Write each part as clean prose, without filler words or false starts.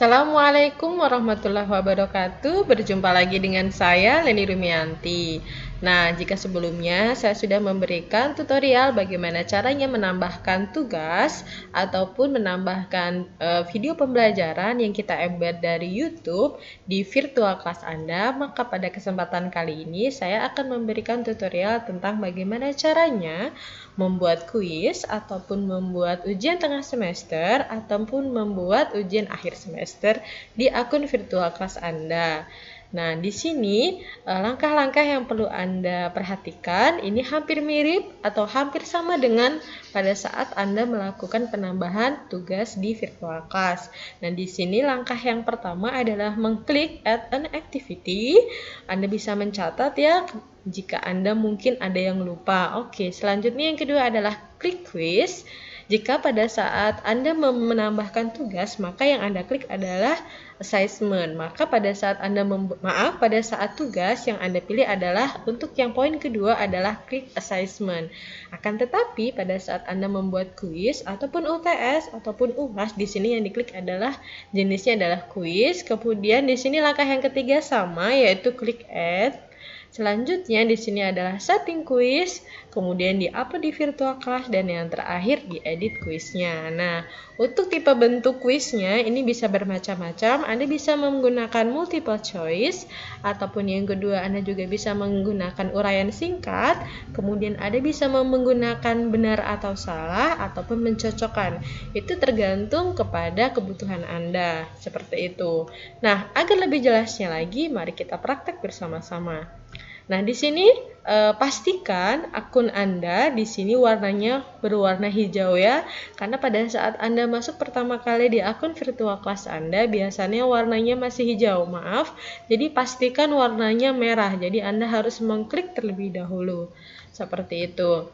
Assalamualaikum warahmatullahi wabarakatuh. Berjumpa lagi dengan saya, Leni Rumianti. Nah, jika sebelumnya saya sudah memberikan tutorial bagaimana caranya menambahkan tugas ataupun menambahkan video pembelajaran yang kita embed dari YouTube di virtual class Anda, maka pada kesempatan kali ini saya akan memberikan tutorial tentang bagaimana caranya membuat kuis ataupun membuat ujian tengah semester ataupun membuat ujian akhir semester di akun virtual kelas Anda. Nah, di sini langkah-langkah yang perlu Anda perhatikan ini hampir mirip atau hampir sama dengan pada saat Anda melakukan penambahan tugas di virtual class. Nah, di sini langkah yang pertama adalah mengklik add an activity. Anda bisa mencatat ya jika Anda mungkin ada yang lupa. Oke, selanjutnya yang kedua adalah klik quiz. Jika pada saat Anda menambahkan tugas, maka yang Anda klik adalah assessment. Maka pada saat pada saat tugas yang Anda pilih adalah untuk yang poin kedua adalah klik assessment. Akan tetapi pada saat Anda membuat kuis ataupun UTS ataupun UAS, di sini yang diklik adalah jenisnya adalah kuis. Kemudian di sini langkah yang ketiga sama, yaitu klik add. Selanjutnya di sini adalah setting kuis, kemudian di-upload di virtual class, dan yang terakhir diedit kuisnya. Nah, untuk tipe bentuk kuisnya ini bisa bermacam-macam. Anda bisa menggunakan multiple choice, ataupun yang kedua Anda juga bisa menggunakan uraian singkat, kemudian Anda bisa menggunakan benar atau salah, ataupun mencocokkan. Itu tergantung kepada kebutuhan Anda, seperti itu. Nah, agar lebih jelasnya lagi, mari kita praktek bersama-sama. Nah, di sini pastikan akun Anda di sini warnanya berwarna hijau ya. Karena pada saat Anda masuk pertama kali di akun virtual class Anda, biasanya warnanya masih hijau. Maaf. Jadi pastikan warnanya merah. Jadi Anda harus mengklik terlebih dahulu. Seperti itu.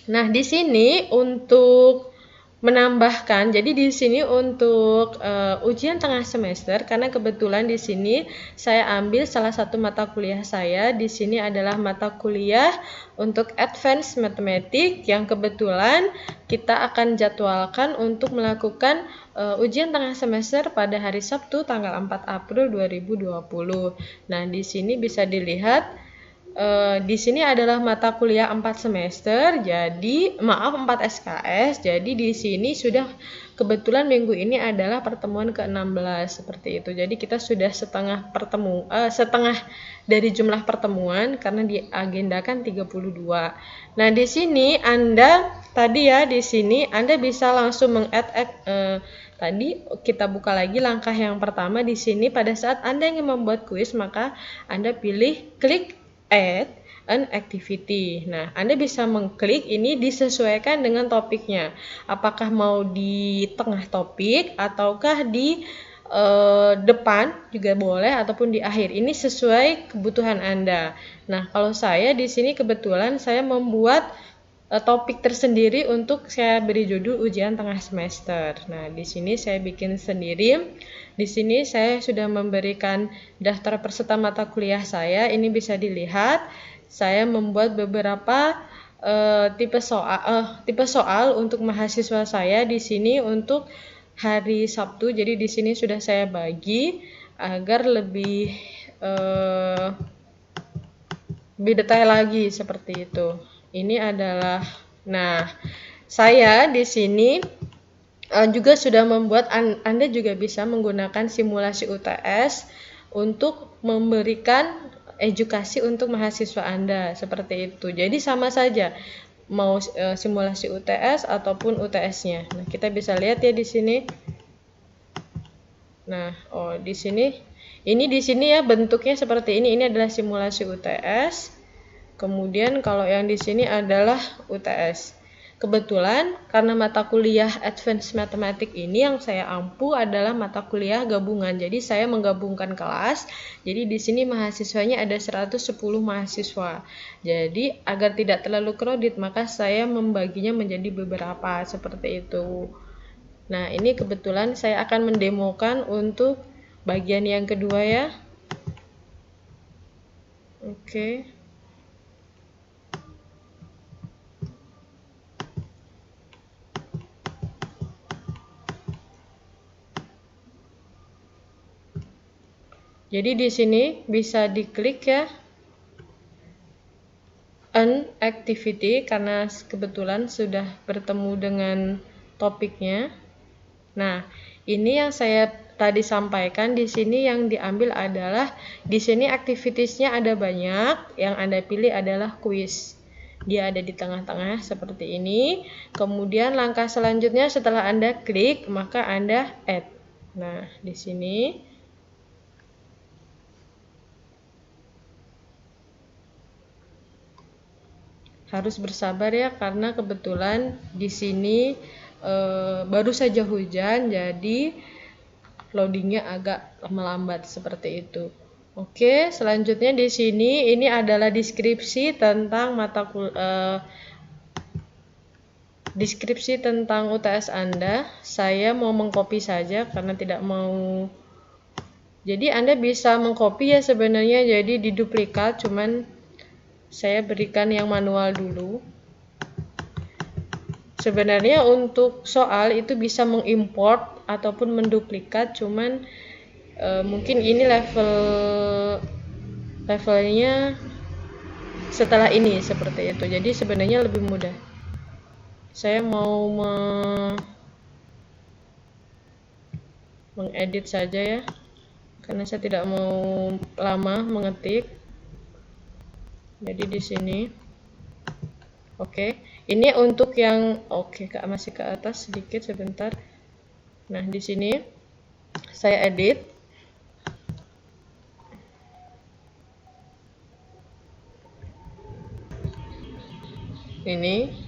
Nah, di sini untuk menambahkan, jadi di sini untuk ujian tengah semester, karena kebetulan di sini saya ambil salah satu mata kuliah saya. Di sini adalah mata kuliah untuk Advanced Mathematics yang kebetulan kita akan jadwalkan untuk melakukan ujian tengah semester pada hari Sabtu tanggal 4 April 2020. Nah, di sini bisa dilihat di sini adalah mata kuliah 4 semester, 4 SKS. Jadi di sini sudah kebetulan minggu ini adalah pertemuan ke-16 seperti itu. Jadi kita sudah setengah dari jumlah pertemuan karena diagendakan 32. Nah, di sini di sini Anda bisa langsung tadi kita buka lagi langkah yang pertama. Di sini pada saat Anda ingin membuat kuis, maka Anda pilih klik add an activity. Nah, Anda bisa mengklik ini disesuaikan dengan topiknya. Apakah mau di tengah topik ataukah di depan juga boleh ataupun di akhir. Ini sesuai kebutuhan Anda. Nah, kalau saya di sini kebetulan saya membuat topik tersendiri untuk saya beri judul ujian tengah semester. Nah, di sini saya bikin sendiri. Di sini saya sudah memberikan daftar peserta mata kuliah saya. Ini bisa dilihat. Saya membuat beberapa tipe soal untuk mahasiswa saya di sini untuk hari Sabtu. Jadi di sini sudah saya bagi agar lebih detail lagi seperti itu. Ini adalah, saya di sini juga sudah membuat, Anda juga bisa menggunakan simulasi UTS untuk memberikan edukasi untuk mahasiswa Anda seperti itu. Jadi sama saja mau simulasi UTS ataupun UTS-nya. Nah, kita bisa lihat ya di sini. Nah, di sini ya bentuknya seperti ini. Ini adalah simulasi UTS. Kemudian kalau yang di sini adalah UTS. Kebetulan karena mata kuliah Advanced Mathematics ini yang saya ampu adalah mata kuliah gabungan. Jadi saya menggabungkan kelas. Jadi di sini mahasiswanya ada 110 mahasiswa. Jadi agar tidak terlalu kredit, maka saya membaginya menjadi beberapa seperti itu. Nah, ini kebetulan saya akan mendemokan untuk bagian yang kedua ya. Oke. Jadi di sini bisa diklik ya, Earn Activity, karena kebetulan sudah bertemu dengan topiknya. Nah, ini yang saya tadi sampaikan. Di sini yang diambil adalah, di sini activitiesnya ada banyak, yang Anda pilih adalah quiz. Dia ada di tengah-tengah seperti ini. Kemudian langkah selanjutnya setelah Anda klik, maka Anda add. Nah, di sini harus bersabar ya, karena kebetulan di sini baru saja hujan, jadi loadingnya agak melambat seperti itu. Oke, selanjutnya di sini ini adalah deskripsi tentang deskripsi tentang UTS Anda. Saya mau mengcopy saja karena tidak mau. Jadi Anda bisa mengcopy ya sebenarnya, jadi diduplikat, cuman saya berikan yang manual dulu. Sebenarnya untuk soal itu bisa mengimport ataupun menduplikat, cuman mungkin ini levelnya setelah ini seperti itu. Jadi sebenarnya lebih mudah. Saya mau mengedit saja ya, karena saya tidak mau lama mengetik. Jadi di sini, oke. Ini untuk yang masih ke atas sedikit sebentar. Nah, di sini saya edit. Ini.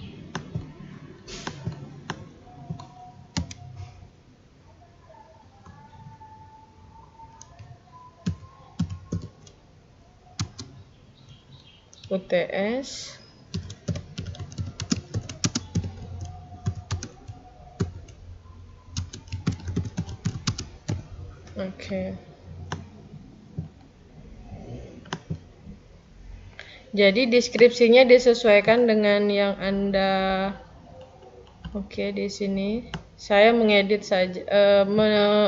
UTS. Oke. Jadi deskripsinya disesuaikan dengan yang Anda. Oke, di sini saya mengedit saja,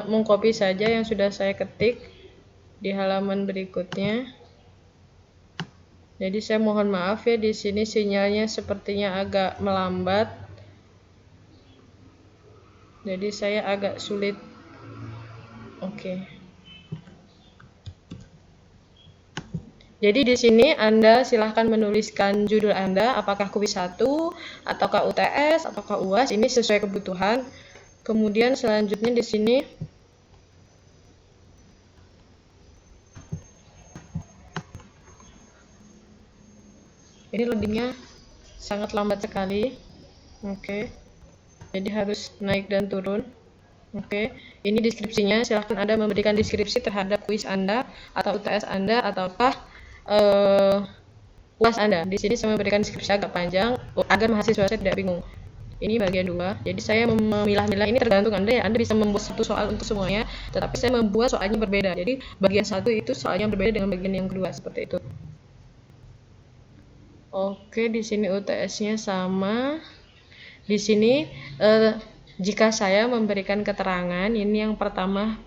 mengcopy saja yang sudah saya ketik di halaman berikutnya. Jadi saya mohon maaf ya, di sini sinyalnya sepertinya agak melambat. Jadi saya agak sulit. Oke. Jadi di sini Anda silahkan menuliskan judul Anda, apakah kuis 1, ataukah UTS, ataukah UAS, ini sesuai kebutuhan. Kemudian selanjutnya di sini ini loadingnya sangat lambat sekali. Oke. Jadi harus naik dan turun. Oke, ini deskripsinya. Silahkan Anda memberikan deskripsi terhadap kuis Anda atau UTS Anda ataukah UAS Anda. Di sini saya memberikan deskripsi agak panjang agar mahasiswa saya tidak bingung. Ini bagian 2. Jadi saya memilah-milah, ini tergantung Anda ya. Anda bisa membuat satu soal untuk semuanya, tetapi saya membuat soalnya berbeda. Jadi bagian 1 itu soalnya berbeda dengan bagian yang kedua, seperti itu. Oke, di sini UTS-nya sama. Di sini jika saya memberikan keterangan, ini yang pertama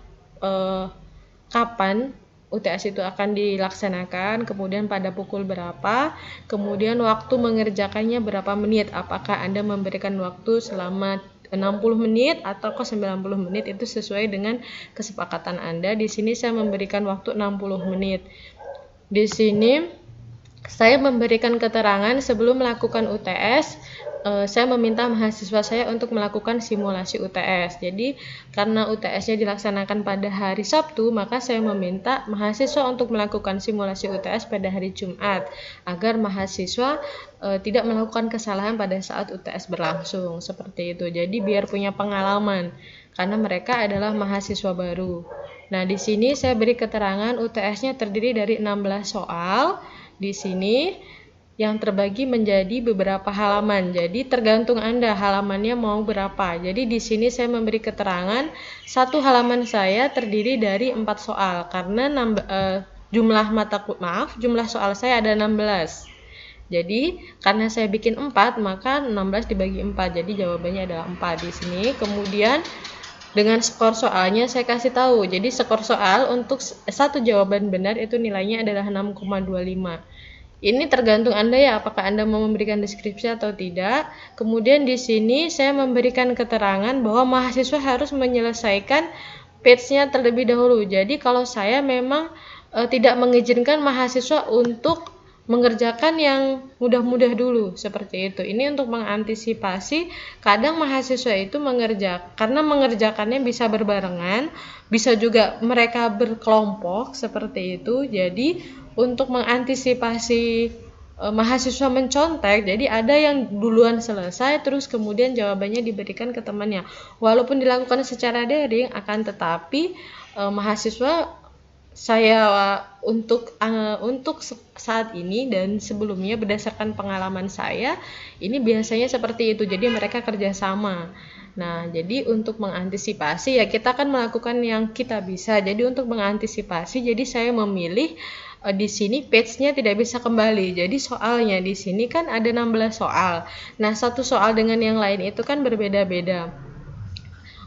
kapan UTS itu akan dilaksanakan, kemudian pada pukul berapa, kemudian waktu mengerjakannya berapa menit, apakah Anda memberikan waktu selama 60 menit atau 90 menit, itu sesuai dengan kesepakatan Anda. Di sini saya memberikan waktu 60 menit. Di sini saya memberikan keterangan sebelum melakukan UTS, saya meminta mahasiswa saya untuk melakukan simulasi UTS. Jadi karena UTS-nya dilaksanakan pada hari Sabtu, maka saya meminta mahasiswa untuk melakukan simulasi UTS pada hari Jumat, agar mahasiswa tidak melakukan kesalahan pada saat UTS berlangsung, seperti itu. Jadi biar punya pengalaman, karena mereka adalah mahasiswa baru. Nah, di sini saya beri keterangan UTS-nya terdiri dari 16 soal. Di sini yang terbagi menjadi beberapa halaman. Jadi tergantung Anda halamannya mau berapa. Jadi di sini saya memberi keterangan satu halaman saya terdiri dari 4 soal karena jumlah soal saya ada 16. Jadi karena saya bikin 4, maka 16 dibagi 4. Jadi jawabannya adalah 4 di sini. Kemudian dengan skor soalnya saya kasih tahu. Jadi skor soal untuk satu jawaban benar itu nilainya adalah 6,25. Ini tergantung Anda ya, apakah Anda mau memberikan deskripsi atau tidak. Kemudian di sini saya memberikan keterangan bahwa mahasiswa harus menyelesaikan page-nya terlebih dahulu. Jadi kalau saya memang tidak mengizinkan mahasiswa untuk mengerjakan yang mudah-mudah dulu, seperti itu. Ini untuk mengantisipasi kadang mahasiswa itu karena mengerjakannya bisa berbarengan, bisa juga mereka berkelompok seperti itu. Jadi untuk mengantisipasi mahasiswa mencontek, jadi ada yang duluan selesai terus kemudian jawabannya diberikan ke temannya. Walaupun dilakukan secara daring, akan tetapi mahasiswa saya untuk saat ini dan sebelumnya berdasarkan pengalaman saya, ini biasanya seperti itu. Jadi mereka kerjasama. Nah, jadi untuk mengantisipasi ya kita akan melakukan yang kita bisa. Jadi untuk mengantisipasi, jadi saya memilih di sini page-nya tidak bisa kembali. Jadi soalnya di sini kan ada 16 soal. Nah, satu soal dengan yang lain itu kan berbeda-beda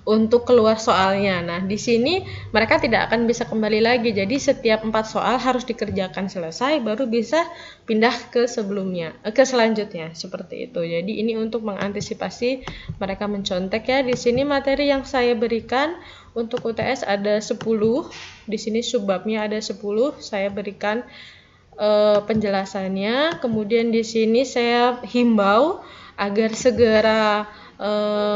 untuk keluar soalnya. Nah, di sini mereka tidak akan bisa kembali lagi. Jadi setiap 4 soal harus dikerjakan selesai baru bisa pindah ke selanjutnya seperti itu. Jadi ini untuk mengantisipasi mereka mencontek ya. Di sini materi yang saya berikan untuk UTS ada 10. Di sini subbabnya ada 10. Saya berikan penjelasannya. Kemudian di sini saya himbau agar segera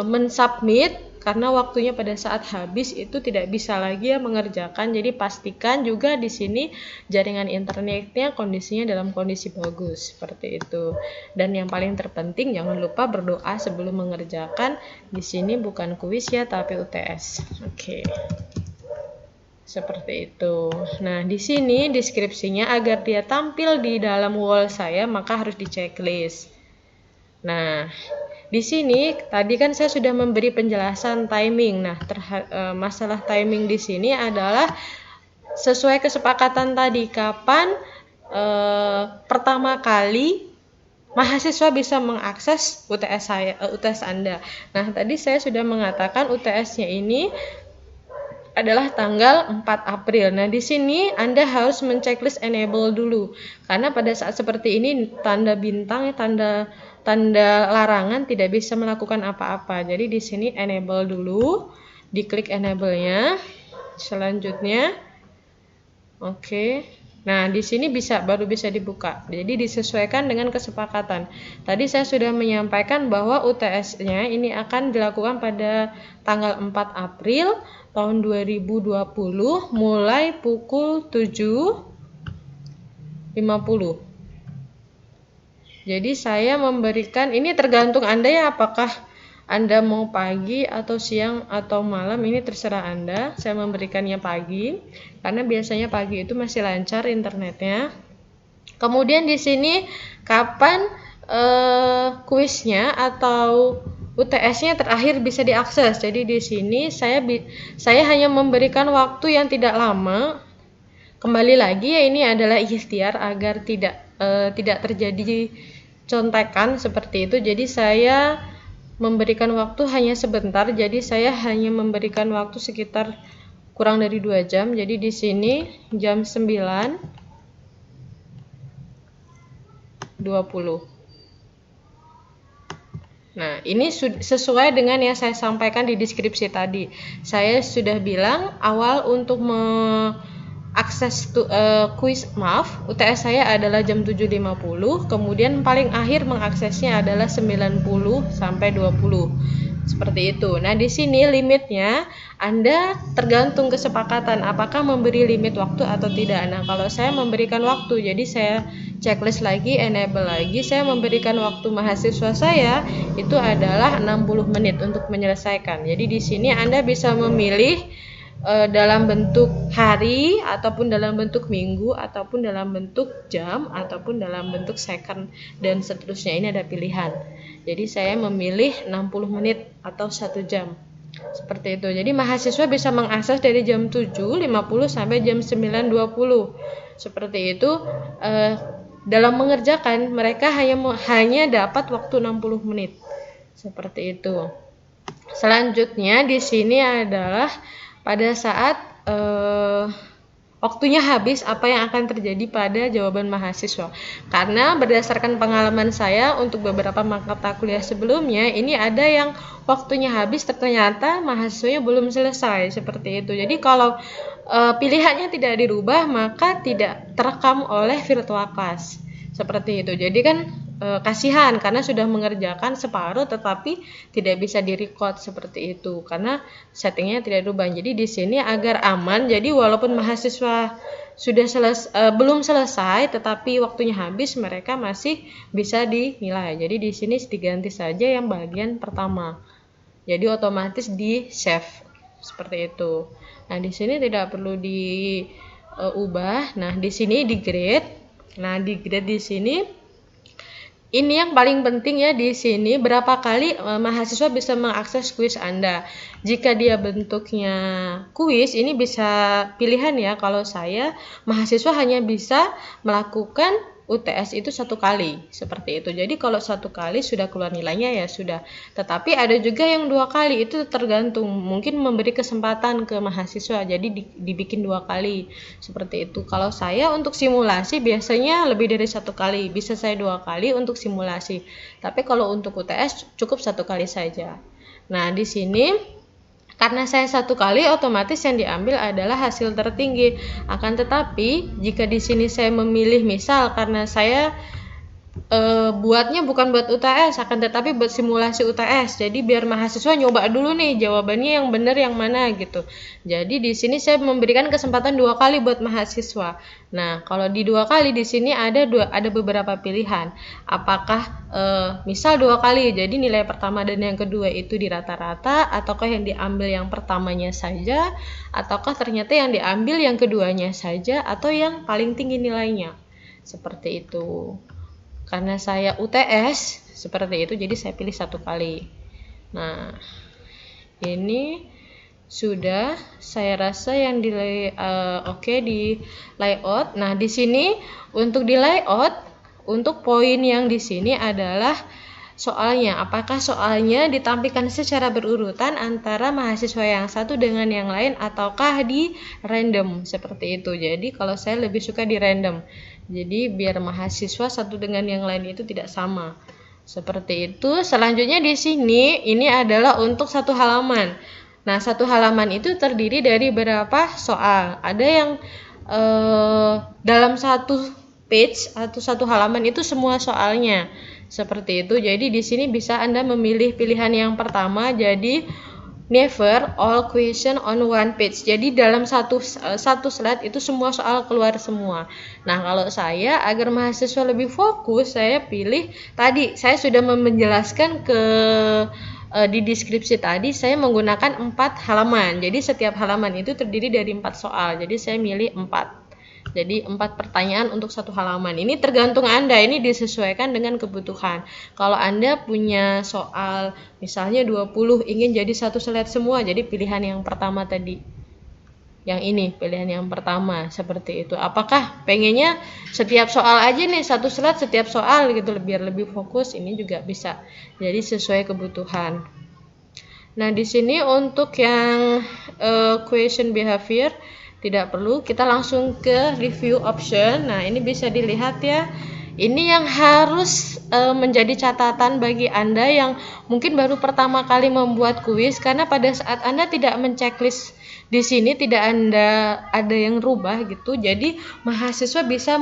mensubmit karena waktunya pada saat habis itu tidak bisa lagi ya mengerjakan. Jadi pastikan juga di sini jaringan internetnya kondisinya dalam kondisi bagus seperti itu. Dan yang paling terpenting jangan lupa berdoa sebelum mengerjakan. Di sini bukan kuis ya tapi UTS. Oke. Seperti itu. Nah, di sini deskripsinya agar dia tampil di dalam wall saya maka harus di checklist. Nah, di sini tadi kan saya sudah memberi penjelasan timing. Nah, masalah timing di sini adalah sesuai kesepakatan tadi kapan pertama kali mahasiswa bisa mengakses UTS Anda. Nah, tadi saya sudah mengatakan UTS-nya ini adalah tanggal 4 April. Nah, di sini Anda harus menceklis enable dulu. Karena pada saat seperti ini tanda bintang, tanda larangan tidak bisa melakukan apa-apa. Jadi di sini enable dulu, diklik enable-nya. Selanjutnya oke. Nah, di sini baru bisa dibuka. Jadi disesuaikan dengan kesepakatan. Tadi saya sudah menyampaikan bahwa UTS-nya ini akan dilakukan pada tanggal 4 April tahun 2020 mulai pukul 7.50. Jadi saya memberikan, ini tergantung Anda ya, apakah Anda mau pagi atau siang atau malam, ini terserah Anda. Saya memberikannya pagi karena biasanya pagi itu masih lancar internetnya. Kemudian di sini kapan kuisnya atau UTS-nya terakhir bisa diakses. Jadi di sini saya hanya memberikan waktu yang tidak lama. Kembali lagi ya, ini adalah ikhtiar agar tidak terjadi contekan seperti itu. Jadi saya memberikan waktu hanya sebentar. Jadi saya hanya memberikan waktu sekitar kurang dari 2 jam. Jadi di sini jam 9.20. Nah, ini sesuai dengan yang saya sampaikan di deskripsi tadi. Saya sudah bilang awal untuk mengakses UTS saya adalah jam 7.50, kemudian paling akhir mengaksesnya adalah 90 sampai 20. Seperti itu. Nah, di sini limitnya Anda tergantung kesepakatan apakah memberi limit waktu atau tidak. Nah, kalau saya memberikan waktu, jadi saya checklist lagi, enable lagi, saya memberikan waktu mahasiswa saya itu adalah 60 menit untuk menyelesaikan. Jadi di sini Anda bisa memilih dalam bentuk hari ataupun dalam bentuk minggu ataupun dalam bentuk jam ataupun dalam bentuk second dan seterusnya. Ini ada pilihan. Jadi saya memilih 60 menit atau 1 jam. Seperti itu. Jadi mahasiswa bisa mengakses dari jam 7.50 sampai jam 9.20. Seperti itu. Dalam mengerjakan mereka hanya dapat waktu 60 menit. Seperti itu. Selanjutnya di sini adalah pada saat waktunya habis, apa yang akan terjadi pada jawaban mahasiswa. Karena berdasarkan pengalaman saya untuk beberapa mata kuliah sebelumnya, ini ada yang waktunya habis ternyata mahasiswanya belum selesai, seperti itu. Jadi kalau pilihannya tidak dirubah, maka tidak terekam oleh virtual class. Seperti itu. Jadi kan kasihan karena sudah mengerjakan separuh tetapi tidak bisa direcord seperti itu karena settingnya tidak dirubah. Jadi di sini agar aman, jadi walaupun mahasiswa sudah belum selesai tetapi waktunya habis, mereka masih bisa dinilai. Jadi di sini diganti saja yang bagian pertama. Jadi otomatis di save seperti itu. Nah, di sini tidak perlu diubah. Nah, di sini di grade. Nah, di grade di sini ini yang paling penting ya, di sini berapa kali mahasiswa bisa mengakses kuis Anda. Jika dia bentuknya kuis, ini bisa pilihan ya. Kalau saya, mahasiswa hanya bisa melakukan UTS itu 1 kali, seperti itu. Jadi kalau 1 kali sudah keluar nilainya ya sudah. Tetapi ada juga yang 2 kali, itu tergantung. Mungkin memberi kesempatan ke mahasiswa, jadi dibikin 2 kali, seperti itu. Kalau saya untuk simulasi biasanya lebih dari 1 kali, bisa saya 2 kali untuk simulasi. Tapi kalau untuk UTS cukup 1 kali saja. Nah, di sini karena saya 1 kali, otomatis yang diambil adalah hasil tertinggi. Akan tetapi, jika di sini saya memilih, misal karena saya buatnya bukan buat UTS, akan tetapi buat simulasi UTS. Jadi biar mahasiswa nyoba dulu nih jawabannya yang benar yang mana gitu. Jadi di sini saya memberikan kesempatan 2 kali buat mahasiswa. Nah, kalau di 2 kali di sini ada beberapa pilihan. Apakah misal 2 kali, jadi nilai pertama dan yang kedua itu di rata-rata, ataukah yang diambil yang pertamanya saja, ataukah ternyata yang diambil yang keduanya saja, atau yang paling tinggi nilainya. Seperti itu. Karena saya UTS seperti itu, jadi saya pilih 1 kali. Nah, ini sudah saya rasa yang di di layout. Nah, di sini untuk di layout, untuk poin yang di sini adalah soalnya. Apakah soalnya ditampilkan secara berurutan antara mahasiswa yang satu dengan yang lain, ataukah di random seperti itu. Jadi kalau saya lebih suka di random. Jadi biar mahasiswa satu dengan yang lain itu tidak sama. Seperti itu. Selanjutnya di sini ini adalah untuk 1 halaman. Nah, 1 halaman itu terdiri dari berapa soal? Ada yang dalam 1 page atau 1 halaman itu semua soalnya. Seperti itu. Jadi di sini bisa Anda memilih pilihan yang pertama, jadi never all question on one page. Jadi dalam satu slide itu semua soal keluar semua. Nah, kalau saya agar mahasiswa lebih fokus, saya pilih tadi saya sudah menjelaskan di deskripsi tadi, saya menggunakan 4 halaman. Jadi setiap halaman itu terdiri dari 4 soal. Jadi saya milih 4. Jadi 4 pertanyaan untuk 1 halaman. Ini tergantung Anda, ini disesuaikan dengan kebutuhan. Kalau Anda punya soal misalnya 20 ingin jadi 1 slide semua, jadi pilihan yang pertama tadi. Yang ini pilihan yang pertama, seperti itu. Apakah pengennya setiap soal aja nih 1 slide setiap soal gitu, biar lebih fokus, ini juga bisa. Jadi sesuai kebutuhan. Nah, di sini untuk yang question behavior tidak perlu, kita langsung ke review option. Nah, ini bisa dilihat ya. Ini yang harus menjadi catatan bagi Anda yang mungkin baru pertama kali membuat kuis, karena pada saat Anda tidak menceklis di sini, tidak ada yang rubah gitu. Jadi mahasiswa bisa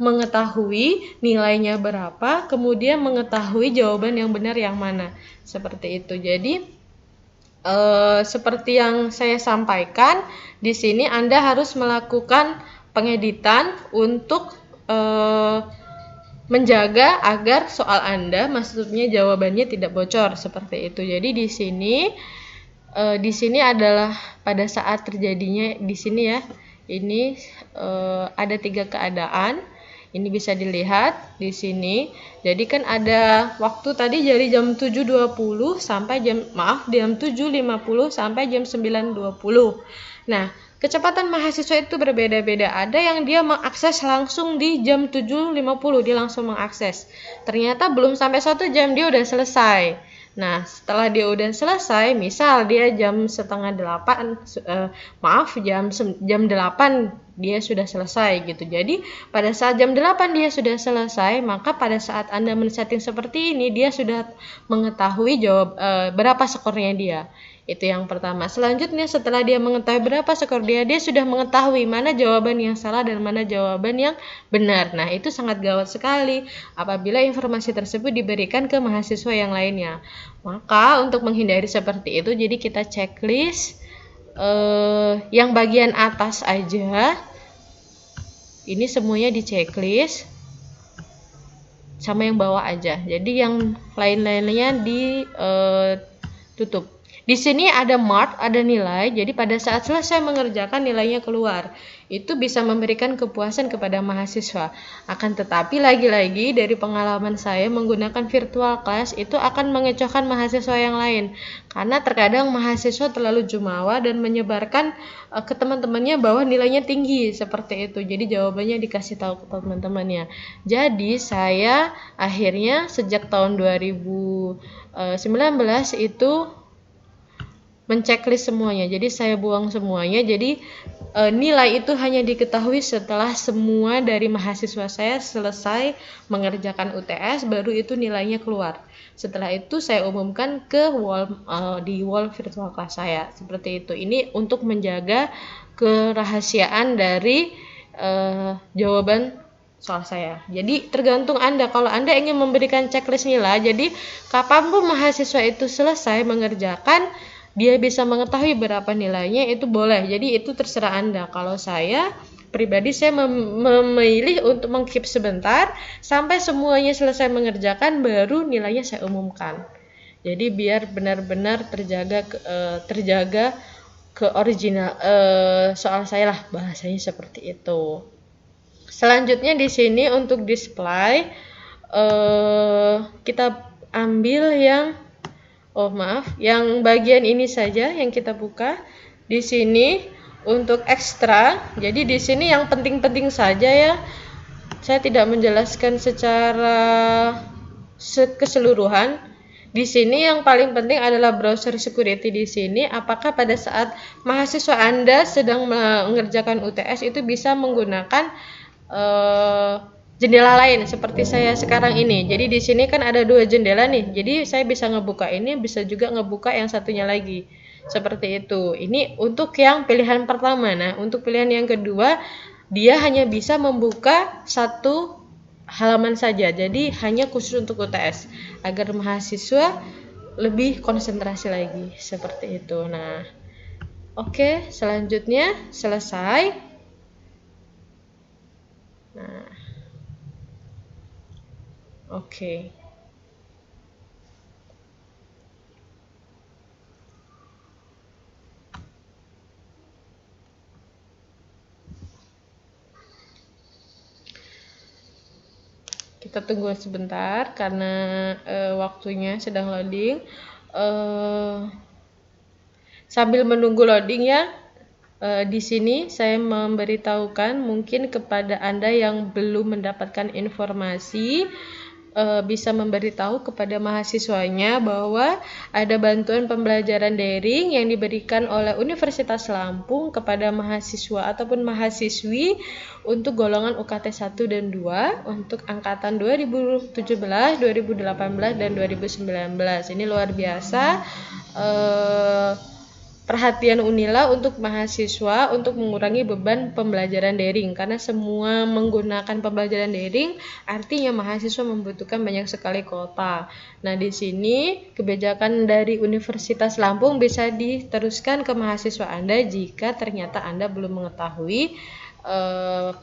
mengetahui nilainya berapa, kemudian mengetahui jawaban yang benar yang mana. Seperti itu. Jadi seperti yang saya sampaikan, di sini Anda harus melakukan pengeditan untuk menjaga agar soal Anda, maksudnya jawabannya tidak bocor, seperti itu. Jadi di sini adalah pada saat terjadinya di sini ya. Ini ada 3 keadaan. Ini bisa dilihat di sini. Jadi kan ada waktu tadi dari jam 7.20 sampai jam 7.50 sampai jam 9.20. Nah, kecepatan mahasiswa itu berbeda-beda. Ada yang dia mengakses langsung di jam 7.50, dia langsung mengakses. Ternyata belum sampai 1 jam dia udah selesai. Nah, setelah dia udah selesai, misal dia jam setengah 8, jam 8 dia sudah selesai gitu. Jadi pada saat jam 8 dia sudah selesai, maka pada saat Anda men-setting seperti ini, dia sudah mengetahui berapa skornya dia. Itu yang pertama. Selanjutnya setelah dia mengetahui berapa skor dia sudah mengetahui mana jawaban yang salah dan mana jawaban yang benar. Nah, itu sangat gawat sekali apabila informasi tersebut diberikan ke mahasiswa yang lainnya. Maka untuk menghindari seperti itu, jadi kita checklist yang bagian atas aja. Ini semuanya di checklist sama yang bawah aja. Jadi yang lain-lainnya ditutup. Di sini ada mark, ada nilai. Jadi pada saat selesai mengerjakan nilainya keluar. Itu bisa memberikan kepuasan kepada mahasiswa. Akan tetapi lagi-lagi dari pengalaman saya menggunakan virtual class itu akan mengecohkan mahasiswa yang lain. Karena terkadang mahasiswa terlalu jumawa dan menyebarkan ke teman-temannya bahwa nilainya tinggi seperti itu. Jadi jawabannya dikasih tahu ke teman-temannya. Jadi saya akhirnya sejak tahun 2019 itu menceklis semuanya. Jadi saya buang semuanya. Jadi nilai itu hanya diketahui setelah semua dari mahasiswa saya selesai mengerjakan UTS, baru itu nilainya keluar. Setelah itu saya umumkan ke di wall virtual class saya. Seperti itu. Ini untuk menjaga kerahasiaan dari jawaban soal saya. Jadi tergantung Anda. Kalau Anda ingin memberikan checklist nilai, jadi kapanpun mahasiswa itu selesai mengerjakan, dia bisa mengetahui berapa nilainya, itu boleh. Jadi itu terserah Anda. Kalau saya pribadi, saya memilih untuk meng-keep sebentar sampai semuanya selesai mengerjakan, baru nilainya saya umumkan. Jadi biar benar-benar terjaga ke original soal saya lah, bahasanya seperti itu. Selanjutnya di sini untuk display kita ambil yang bagian ini saja yang kita buka. Di sini untuk ekstra, jadi di sini yang penting-penting saja ya. Saya tidak menjelaskan secara keseluruhan. Di sini yang paling penting adalah browser security di sini. Apakah pada saat mahasiswa Anda sedang mengerjakan UTS itu bisa menggunakan jendela lain seperti saya sekarang ini. Jadi di sini kan ada 2 jendela nih. Jadi saya bisa ngebuka ini, bisa juga ngebuka yang satunya lagi. Seperti itu. Ini untuk yang pilihan pertama. Nah, untuk pilihan yang kedua, dia hanya bisa membuka satu halaman saja. Jadi hanya khusus untuk UTS agar mahasiswa lebih konsentrasi lagi. Seperti itu. Nah, oke, selanjutnya selesai. Nah, oke. Kita tunggu sebentar karena waktunya sedang loading. Sambil menunggu loading ya, di sini saya memberitahukan mungkin kepada Anda yang belum mendapatkan informasi, bisa memberitahu kepada mahasiswanya bahwa ada bantuan pembelajaran daring yang diberikan oleh Universitas Lampung kepada mahasiswa ataupun mahasiswi untuk golongan UKT 1 dan 2 untuk angkatan 2017, 2018, dan 2019. Ini luar biasa perhatian Unila untuk mahasiswa untuk mengurangi beban pembelajaran daring, karena semua menggunakan pembelajaran daring artinya mahasiswa membutuhkan banyak sekali kuota. Nah, di sini kebijakan dari Universitas Lampung bisa diteruskan ke mahasiswa Anda jika ternyata Anda belum mengetahui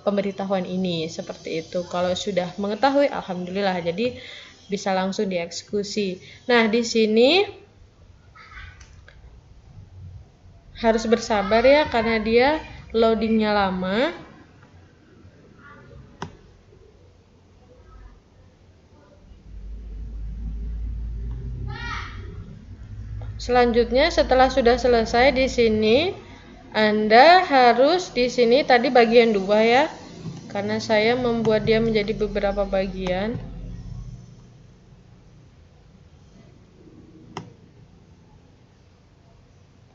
pemberitahuan ini. Seperti itu. Kalau sudah mengetahui, alhamdulillah, jadi bisa langsung dieksekusi. Nah, di sini harus bersabar ya karena dia loadingnya lama. Selanjutnya setelah sudah selesai di sini, Anda harus di sini tadi bagian 2 ya. Karena saya membuat dia menjadi beberapa bagian.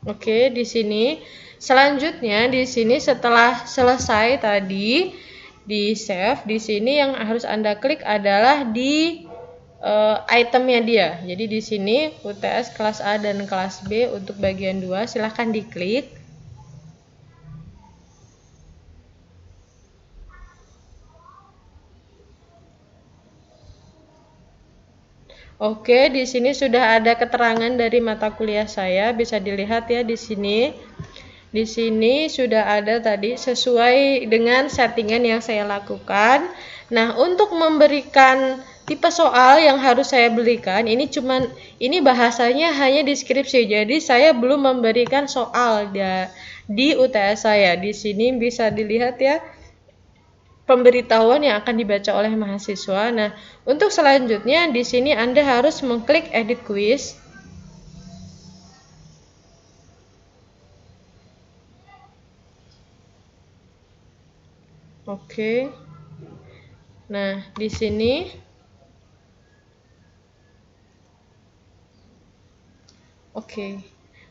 Oke, di sini selanjutnya di sini setelah selesai tadi di save, di sini yang harus Anda klik adalah di itemnya dia. Jadi di sini UTS kelas A dan kelas B untuk bagian 2 silahkan diklik. Oke, di sini sudah ada keterangan dari mata kuliah saya, bisa dilihat ya di sini. Di sini sudah ada tadi sesuai dengan settingan yang saya lakukan. Nah, untuk memberikan tipe soal yang harus saya berikan, ini bahasanya hanya deskripsi. Jadi saya belum memberikan soal di UTS saya. Di sini bisa dilihat ya pemberitahuan yang akan dibaca oleh mahasiswa. Nah, untuk selanjutnya di sini Anda harus mengklik edit quiz. Oke. Nah, di sini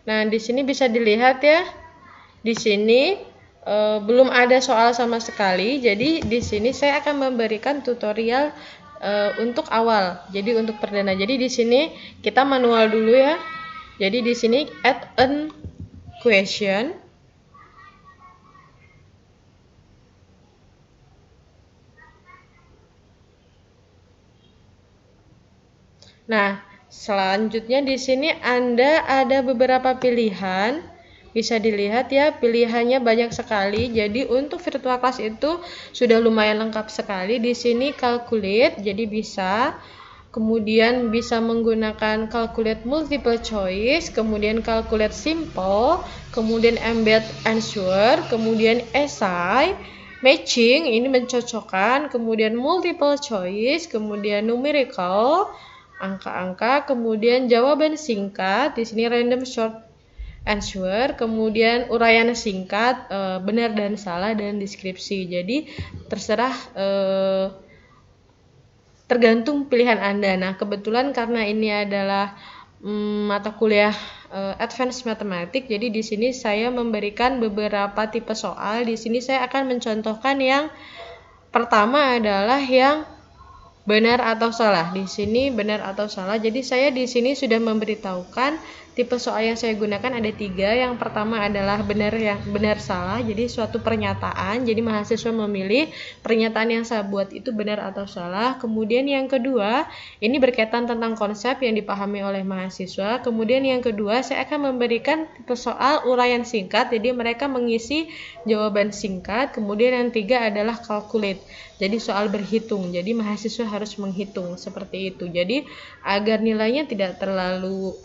Nah, di sini bisa dilihat ya. Di sini belum ada soal sama sekali. Jadi di sini saya akan memberikan tutorial untuk awal. Jadi untuk perdana. Jadi di sini kita manual dulu ya. Jadi di sini add an question. Nah, selanjutnya di sini Anda ada beberapa pilihan. Bisa dilihat ya, pilihannya banyak sekali. Jadi untuk virtual class itu sudah lumayan lengkap sekali. Di sini calculate, jadi bisa. Kemudian bisa menggunakan calculate multiple choice, kemudian calculate simple, kemudian embed answer, kemudian essay, matching, ini mencocokkan, kemudian multiple choice, kemudian numerical, angka-angka, kemudian jawaban singkat, di sini random short answer, kemudian uraian singkat, benar dan salah, dan deskripsi. Jadi terserah tergantung pilihan Anda. Nah, kebetulan karena ini adalah mata kuliah Advanced Mathematics, jadi di sini saya memberikan beberapa tipe soal. Di sini saya akan mencontohkan yang pertama adalah yang benar atau salah. Di sini benar atau salah. Jadi saya di sini sudah memberitahukan tipe soal yang saya gunakan ada 3. Yang pertama adalah benar salah. Jadi suatu pernyataan. Jadi mahasiswa memilih pernyataan yang saya buat itu benar atau salah. Kemudian yang kedua, ini berkaitan tentang konsep yang dipahami oleh mahasiswa. Kemudian yang kedua, saya akan memberikan tipe soal uraian singkat. Jadi mereka mengisi jawaban singkat. Kemudian yang 3 adalah calculate. Jadi soal berhitung. Jadi mahasiswa harus menghitung seperti itu. Jadi agar nilainya tidak terlalu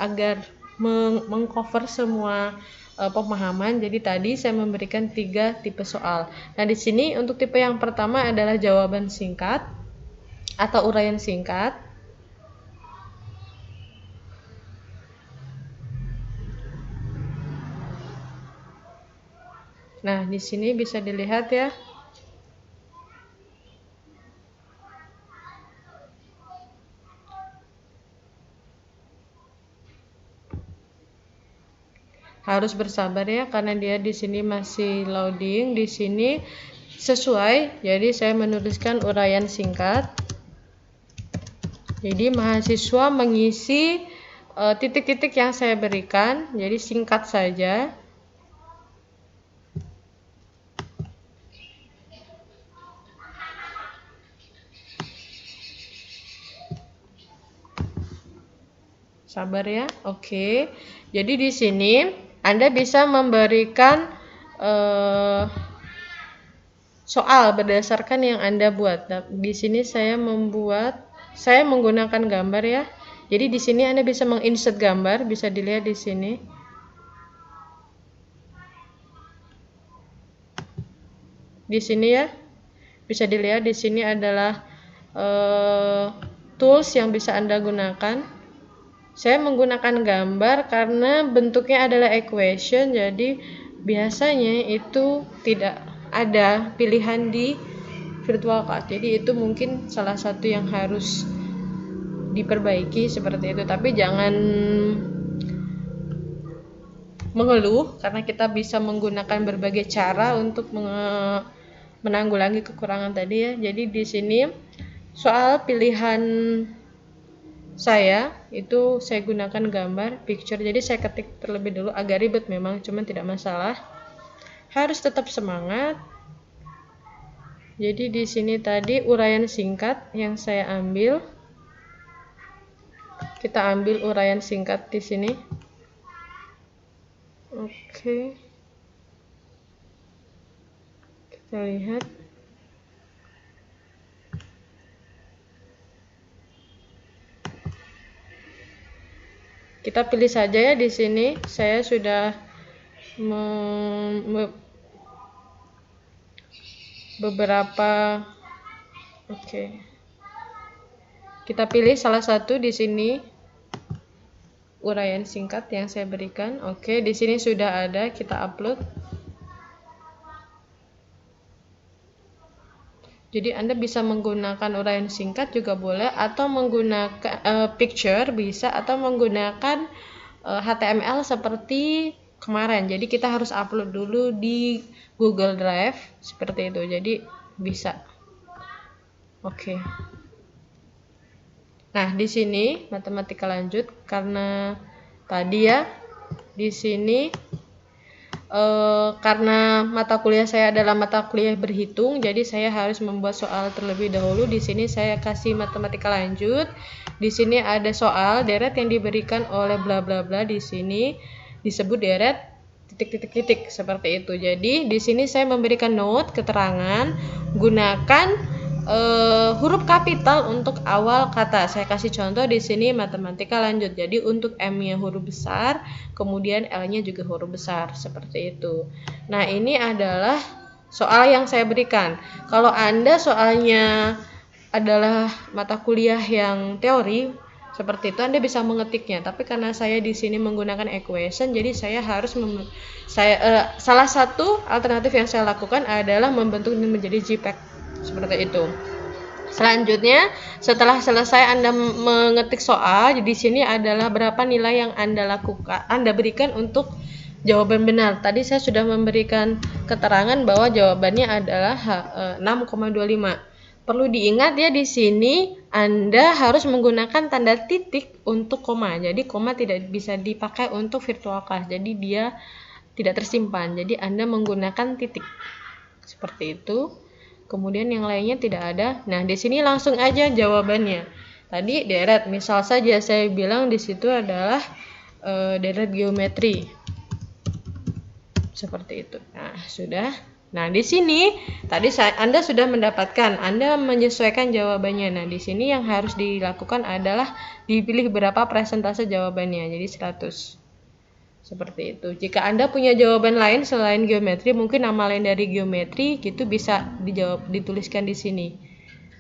mengcover semua pemahaman. Jadi tadi saya memberikan 3 tipe soal. Nah, di sini untuk tipe yang pertama adalah jawaban singkat atau uraian singkat. Nah, di sini bisa dilihat ya. Harus bersabar ya karena dia di sini masih loading. Di sini sesuai, jadi saya menuliskan uraian singkat. Jadi mahasiswa mengisi titik-titik yang saya berikan, jadi singkat saja. Sabar ya. Oke. Jadi di sini Anda bisa memberikan soal berdasarkan yang Anda buat. Nah, di sini saya menggunakan gambar ya. Jadi di sini Anda bisa menginsert gambar, bisa dilihat di sini. Di sini ya. Bisa dilihat di sini adalah tools yang bisa Anda gunakan. Saya menggunakan gambar karena bentuknya adalah equation, jadi biasanya itu tidak ada pilihan di virtual class. Jadi itu mungkin salah satu yang harus diperbaiki seperti itu. Tapi jangan mengeluh karena kita bisa menggunakan berbagai cara untuk menanggulangi kekurangan tadi ya. Jadi di sini soal pilihan saya itu saya gunakan gambar picture, jadi saya ketik terlebih dulu, agak ribet memang, cuman tidak masalah, harus tetap semangat. Jadi di sini tadi uraian singkat yang saya ambil, kita ambil uraian singkat di sini. Oke, kita lihat. Kita pilih saja ya di sini. Saya sudah beberapa. Oke. Kita pilih salah satu di sini uraian singkat yang saya berikan. Oke, di sini sudah ada, kita upload. Jadi Anda bisa menggunakan uraian singkat juga boleh, atau menggunakan picture bisa, atau menggunakan HTML seperti kemarin. Jadi kita harus upload dulu di Google Drive seperti itu. Jadi bisa. Oke. Nah, di sini matematika lanjut, karena tadi ya di sini karena mata kuliah saya adalah mata kuliah berhitung, jadi saya harus membuat soal terlebih dahulu. Di sini saya kasih matematika lanjut. Di sini ada soal deret yang diberikan oleh bla bla bla, di sini disebut deret titik seperti itu. Jadi di sini saya memberikan note keterangan, gunakan huruf kapital untuk awal kata. Saya kasih contoh di sini matematika lanjut. Jadi untuk M-nya huruf besar, kemudian L-nya juga huruf besar seperti itu. Nah, ini adalah soal yang saya berikan. Kalau Anda soalnya adalah mata kuliah yang teori seperti itu, Anda bisa mengetiknya. Tapi karena saya di sini menggunakan equation, jadi saya harus salah satu alternatif yang saya lakukan adalah membentuk ini menjadi JPEG seperti itu. Selanjutnya, setelah selesai Anda mengetik soal, di sini adalah berapa nilai yang Anda berikan untuk jawaban benar. Tadi saya sudah memberikan keterangan bahwa jawabannya adalah 6,25. Perlu diingat ya, di sini Anda harus menggunakan tanda titik untuk koma. Jadi koma tidak bisa dipakai untuk virtual class. Jadi dia tidak tersimpan. Jadi Anda menggunakan titik. Seperti itu. Kemudian yang lainnya tidak ada. Nah, di sini langsung aja jawabannya. Tadi deret, misal saja saya bilang di situ adalah deret geometri. Seperti itu. Nah, sudah. Nah, di sini tadi Anda sudah mendapatkan, Anda menyesuaikan jawabannya. Nah, di sini yang harus dilakukan adalah dipilih berapa persentase jawabannya. Jadi 100. Seperti itu. Jika Anda punya jawaban lain selain geometri, mungkin nama lain dari geometri, gitu bisa dituliskan di sini.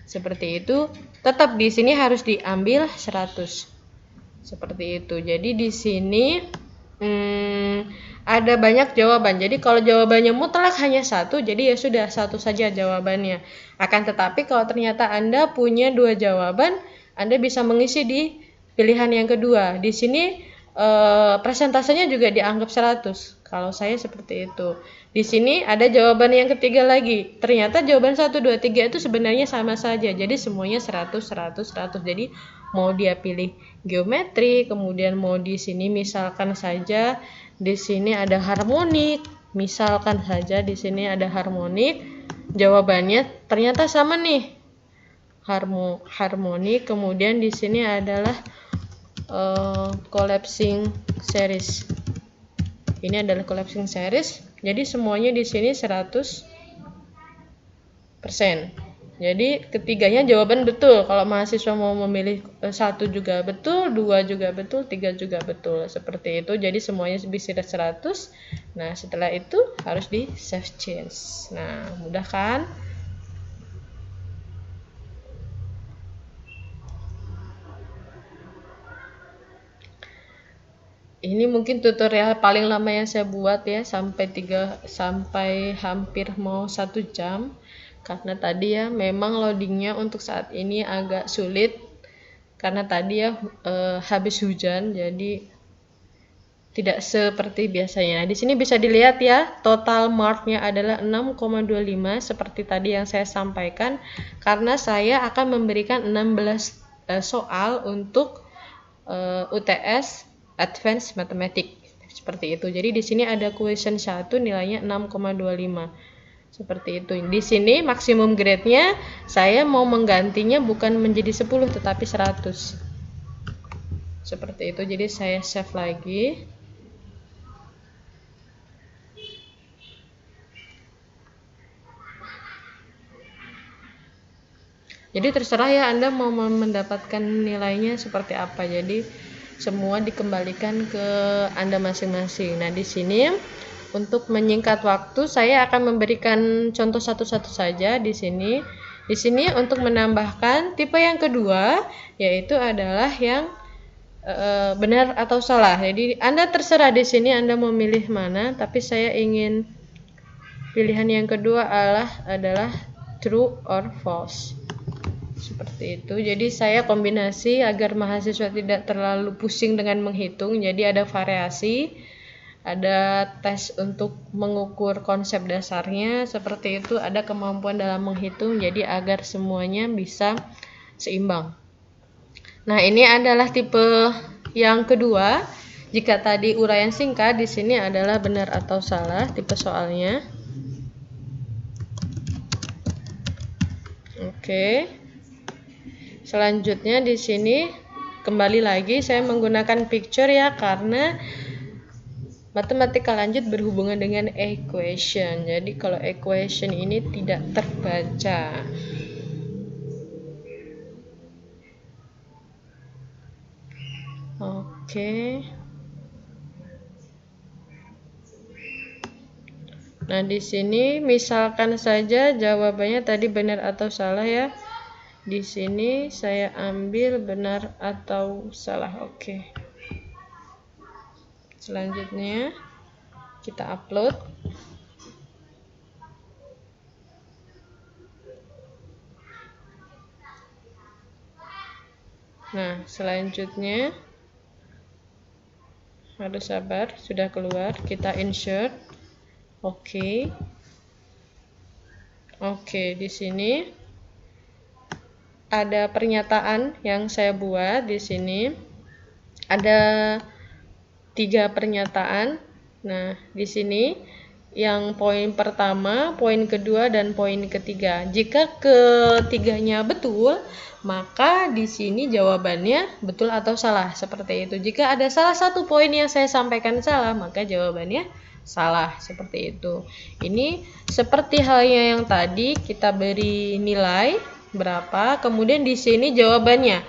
Seperti itu. Tetap di sini harus diambil 100. Seperti itu. Jadi di sini ada banyak jawaban. Jadi kalau jawabannya mutlak hanya satu, jadi ya sudah satu saja jawabannya. Akan tetapi kalau ternyata Anda punya dua jawaban, Anda bisa mengisi di pilihan yang kedua. Di sini presentasenya juga dianggap 100. Kalau saya seperti itu. Di sini ada jawaban yang ketiga lagi. Ternyata jawaban 1, 2, 3 itu sebenarnya sama saja. Jadi semuanya 100, 100, 100. Jadi mau dia pilih geometri, kemudian mau di sini misalkan saja di sini ada harmonik. Misalkan saja di sini ada harmonik. Jawabannya ternyata sama nih. Harmonik, kemudian di sini adalah collapsing series. Ini adalah collapsing series. Jadi semuanya di sini 100%. Jadi ketiganya jawaban betul. Kalau mahasiswa mau memilih 1 juga betul, 2 juga betul, 3 juga betul. Seperti itu. Jadi semuanya bisa 100. Nah, setelah itu harus di save change. Nah, mudah kan? Ini mungkin tutorial paling lama yang saya buat ya, sampai hampir mau 1 jam. Karena tadi ya memang loadingnya untuk saat ini agak sulit. Karena tadi ya habis hujan, jadi tidak seperti biasanya. Di sini bisa dilihat ya, total marknya adalah 6,25 seperti tadi yang saya sampaikan, karena saya akan memberikan 16 soal untuk UTS Advanced Mathematics seperti itu. Jadi di sini ada question 1 nilainya 6,25 seperti itu. Di sini maksimum grade-nya saya mau menggantinya bukan menjadi 10 tetapi 100 seperti itu. Jadi saya save lagi. Jadi terserah ya Anda mau mendapatkan nilainya seperti apa. Jadi semua dikembalikan ke Anda masing-masing. Nah, di sini untuk menyingkat waktu saya akan memberikan contoh satu-satu saja di sini. Di sini untuk menambahkan tipe yang kedua yaitu adalah yang benar atau salah. Jadi Anda terserah di sini Anda mau milih mana, tapi saya ingin pilihan yang kedua adalah true or false. Seperti itu. Jadi saya kombinasi agar mahasiswa tidak terlalu pusing dengan menghitung. Jadi ada variasi, ada tes untuk mengukur konsep dasarnya, seperti itu, ada kemampuan dalam menghitung. Jadi agar semuanya bisa seimbang. Nah, ini adalah tipe yang kedua. Jika tadi uraian singkat, di sini adalah benar atau salah tipe soalnya. Oke. Selanjutnya di sini kembali lagi saya menggunakan picture ya, karena matematika lanjut berhubungan dengan equation. Jadi kalau equation ini tidak terbaca. Oke. Nah, di sini misalkan saja jawabannya tadi benar atau salah ya. Di sini saya ambil benar atau salah. Oke. Selanjutnya kita upload. Nah, selanjutnya harus sabar, sudah keluar, kita insert. Oke. Oke, di sini ada pernyataan yang saya buat. Di sini ada 3 pernyataan. Nah, di sini yang poin pertama, poin kedua, dan poin ketiga. Jika ketiganya betul, maka di sini jawabannya betul atau salah, seperti itu. Jika ada salah satu poin yang saya sampaikan salah, maka jawabannya salah, seperti itu. Ini seperti halnya yang tadi kita beri nilai berapa, kemudian di sini jawabannya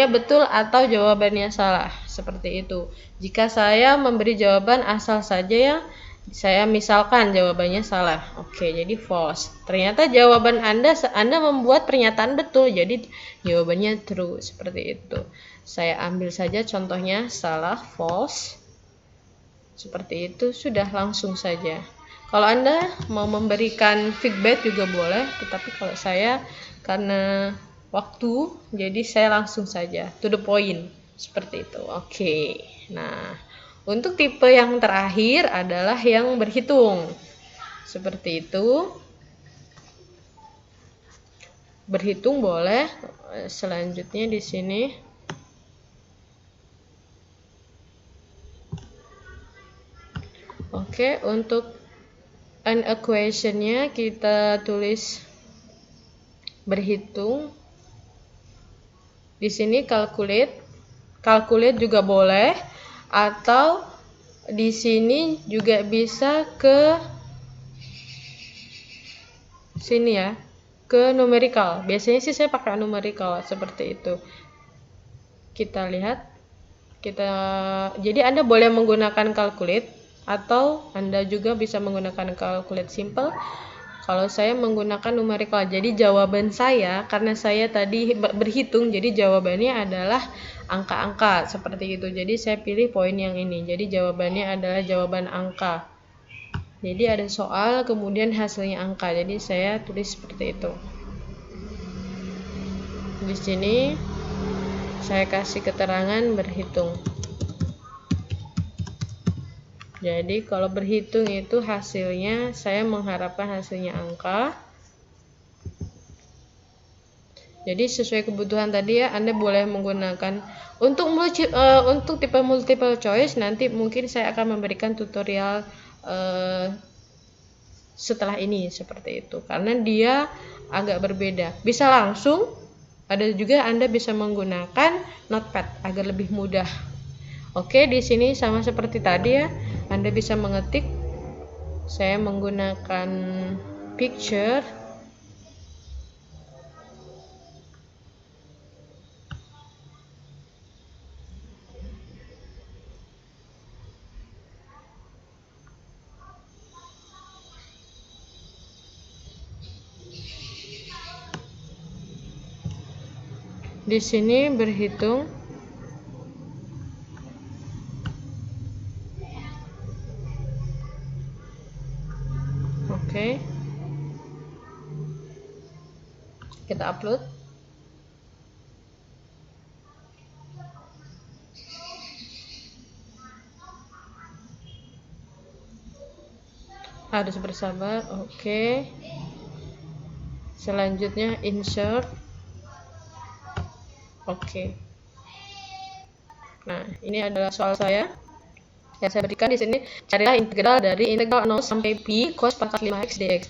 betul atau jawabannya salah, seperti itu. Jika saya memberi jawaban asal saja ya, saya misalkan jawabannya salah, oke, jadi false. Ternyata jawaban Anda membuat pernyataan betul, jadi jawabannya true, seperti itu. Saya ambil saja contohnya salah, false, seperti itu. Sudah, langsung saja. Kalau Anda mau memberikan feedback juga boleh, tetapi kalau saya karena waktu, jadi saya langsung saja to the point, seperti itu. Oke. Nah, untuk tipe yang terakhir adalah yang berhitung. Seperti itu. Berhitung boleh. Selanjutnya di sini oke, untuk an equation-nya kita tulis berhitung. Di sini calculate juga boleh, atau di sini juga bisa ke sini ya, ke numerical. Biasanya sih saya pakai numerical, seperti itu. Kita lihat, jadi Anda boleh menggunakan calculate, atau Anda juga bisa menggunakan calculate simple. Kalau saya menggunakan numerical, jadi jawaban saya, karena saya tadi berhitung, jadi jawabannya adalah angka-angka, seperti itu. Jadi saya pilih poin yang ini, jadi jawabannya adalah jawaban angka. Jadi ada soal, kemudian hasilnya angka, jadi saya tulis seperti itu. Di sini saya kasih keterangan berhitung. Jadi kalau berhitung itu hasilnya, saya mengharapkan hasilnya angka. Jadi sesuai kebutuhan tadi ya, Anda boleh menggunakan untuk tipe multiple choice. Nanti mungkin saya akan memberikan tutorial setelah ini seperti itu, karena dia agak berbeda. Bisa langsung, ada juga Anda bisa menggunakan notepad agar lebih mudah. Oke, di sini sama seperti tadi ya, Anda bisa mengetik. Saya menggunakan picture. Di sini berhitung. Oke. Kita upload. Harus bersabar. Oke. Selanjutnya insert. Oke. Nah, ini adalah soal saya yang saya berikan di sini. Carilah integral dari integral 0 sampai pi cos 45 x dx.